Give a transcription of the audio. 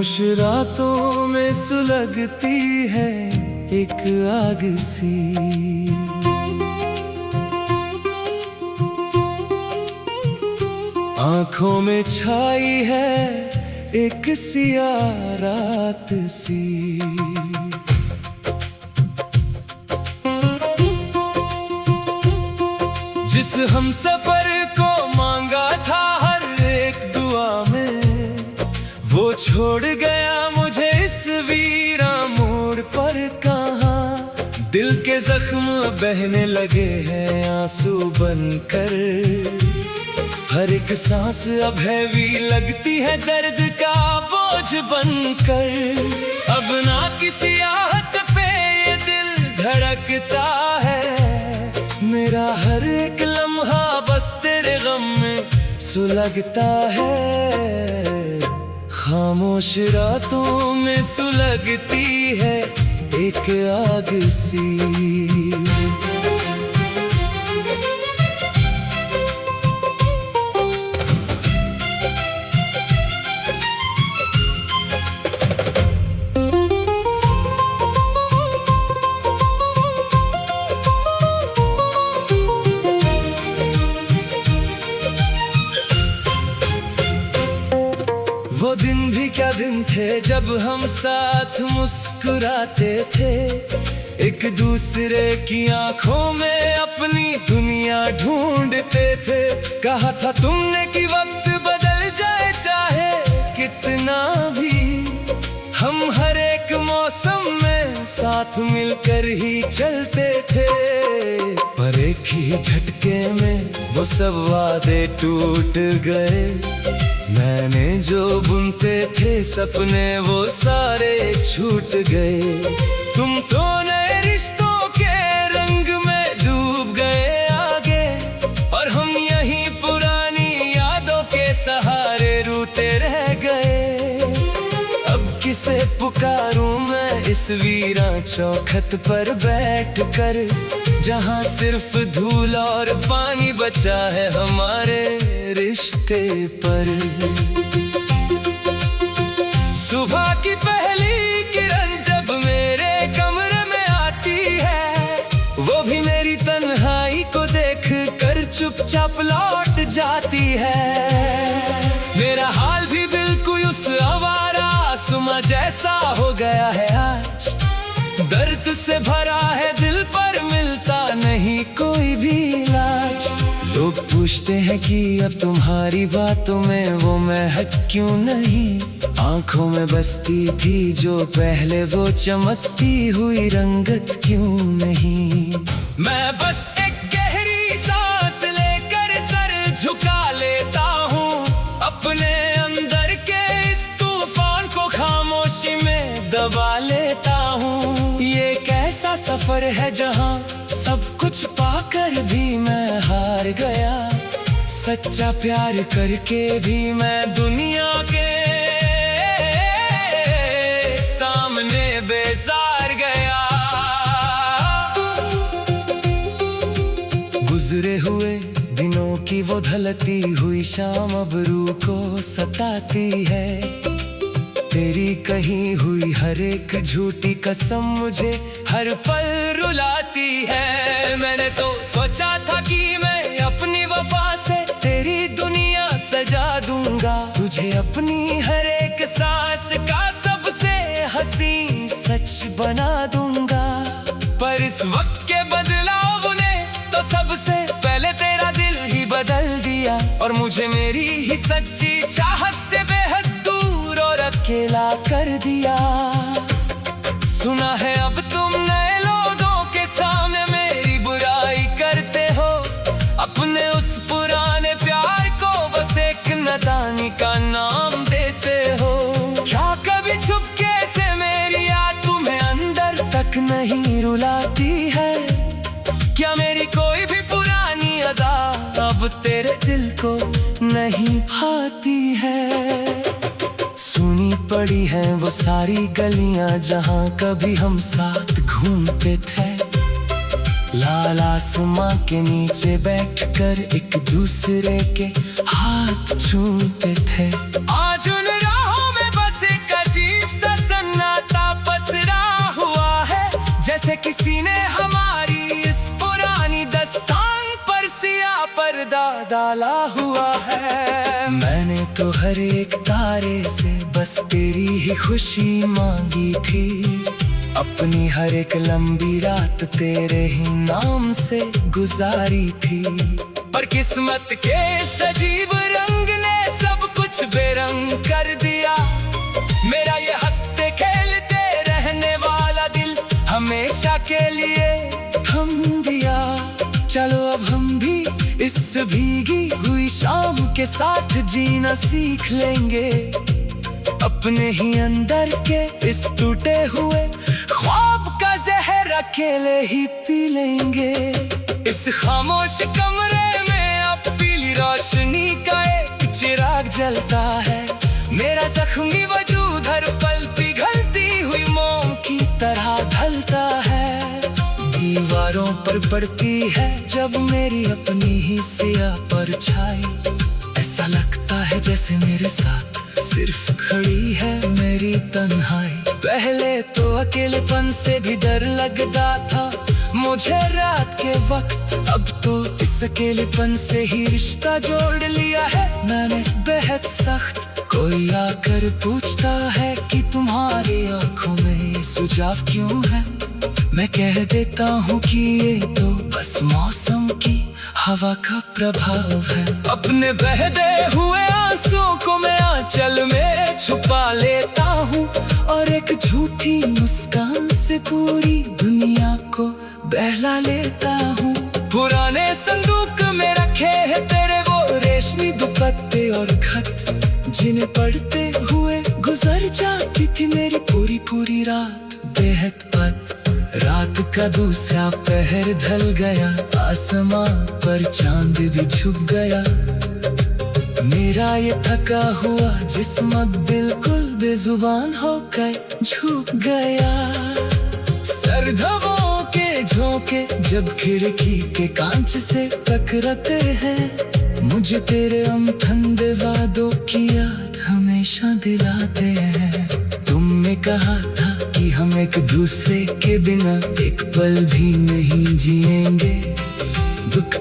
खामोश रातों में सुलगती है एक आग सी। आंखों में छाई है एक सियाह रात सी। जिस हमसफर को मांगा था हर एक दुआ में, वो छोड़ गया मुझे इस वीरा मोड़ पर। कहाँ दिल के जख्म बहने लगे हैं आंसू बनकर। हर एक सांस अब हैवी लगती है दर्द का बोझ बनकर। अब ना किसी आहट पे ये दिल धड़कता है। मेरा हर एक लम्हा बस तेरे गम में सुलगता है। खामोश रातों में सुलगती है एक आग सी। वो दिन भी क्या दिन थे जब हम साथ मुस्कुराते थे। एक दूसरे की आंखों में अपनी दुनिया ढूंढते थे। कहा था तुमने कि वक्त बदल जाए चाहे कितना भी, हम हर एक मौसम में साथ मिलकर ही चलते थे। पर एक ही झटके में वो सब वादे टूट गए। मैंने जो बुनते थे सपने वो सारे छूट गए। तुम तो नए रिश्तों के रंग में डूब गए आगे, और हम यहीं पुरानी यादों के सहारे रूठे रह गए। अब किसे पुकारूं मैं इस वीरा चौखट पर बैठकर, जहां सिर्फ धूल और पानी बचा है हमारे रिश्ते पर। सुबह की पहली किरण जब मेरे कमरे में आती है, वो भी मेरी तन्हाई को देख कर चुपचाप लौट जाती है। मेरा हाल भी बिल्कुल उस आवारा आसमां जैसा हो गया है आज। दर्द से भरा है दिल पर मिलता नहीं कोई भी इलाज। लोग पूछते हैं कि अब तुम्हारी बातों में वो महक क्यों नहीं। आंखों में बसती थी जो पहले वो चमकती हुई रंगत क्यों नहीं। मैं बस एक गहरी सांस लेकर सर झुका लेता हूँ। अपने अंदर के इस तूफान को खामोशी में दबा लेता हूँ। ये कैसा सफर है जहाँ सब कुछ पाकर भी मैं हार गया। सच्चा प्यार करके भी मैं दुनिया के सामने बेजार गया। गुजरे हुए दिनों की वो ढलती हुई शाम अब रूह को सताती है। तेरी कही हुई हर एक झूठी कसम मुझे हर पल रुलाती है। मैंने तो सोचा था कि मैं अपनी वफा से तेरी दुनिया सजा दूंगा। तुझे अपनी हर एक सांस का सबसे हसीन सच बना दूंगा। पर इस वक्त के बदलाव ने तो सबसे पहले तेरा दिल ही बदल दिया, और मुझे मेरी ही सच्ची चाहत से बेहद दूर और अकेला कर दिया। सुना है अब तुम नए लोगों के सामने मेरी बुराई करते हो। अपने उस पुराने प्यार को बस एक नादानी का नाम देते हो। क्या कभी चुपके से मेरी याद तुम्हें अंदर तक नहीं रुलाती है? क्या मेरी कोई भी पुरानी अदा अब तेरे दिल को नहीं आती है? सुनी पड़ी है वो सारी गलियां जहां कभी हम साथ घूमते थे। लाल आसमां के नीचे बैठकर एक दूसरे के हाथ छूते थे। आज उन राहों में बस एक अजीब पर्दा डाला हुआ है। मैंने तो हर एक तारे से बस तेरी ही खुशी मांगी थी, अपनी हर एक लंबी रात तेरे ही नाम से गुजारी थी। पर किस्मत के अजीब रंग ने सब कुछ बेरंग कर दिया। मेरा ये हंसते खेलते रहने वाला दिल हमेशा के लिए थम दिया। चलो अब हम भी इस भीगी हुई शाम के साथ जीना सीख लेंगे, अपने ही अंदर के इस टूटे हुए ख्वाब का जहर अकेले ही पी लेंगे। इस खामोश कमरे में अब पीली रोशनी का एक चिराग जलता है। मेरा जख्मी वजूद हर पल पिघलती हुई मोम की तरह ढलता है। दीवारों पर पड़ती है जब मेरी अपनी ही सिया परछाई, ऐसा लगता है जैसे मेरे साथ सिर्फ खड़ी है मेरी तन्हाई। पहले तो अकेलेपन से भी डर लगता था मुझे रात के वक्त, अब तो इस अकेलेपन से ही रिश्ता जोड़ लिया है मैंने बेहद सख्त। कोई आकर पूछता है कि तुम्हारी आंखों में ये सुझाव क्यों है, मैं कह देता हूँ कि ये तो बस मौसम की हवा का प्रभाव है। अपने बहते हुए आंसुओं को मैं आंचल में छुपा लेता हूँ, और एक झूठी मुस्कान से पूरी दुनिया को बहला लेता हूँ। पुराने संदूक में रखे हैं तेरे वो रेशमी दुपट्टे और खत, जिन्हें पढ़ते हुए गुजर जाती थी मेरी पूरी पूरी रात बेहद पत। रात का दूसरा पहर ढल गया, आसमां पर चांद भी छुप गया। मेरा ये थका हुआ जिस्म बिल्कुल बेजुबान होकर झुक गया। सर्द हवाओं के झोंके जब खिड़की के कांच से टकराते हैं, मुझे तेरे ठंडे वादों की याद हमेशा दिलाते हैं। तुमने कहा था कि हम एक दूसरे के बिना एक पल भी नहीं जिएंगे। दुख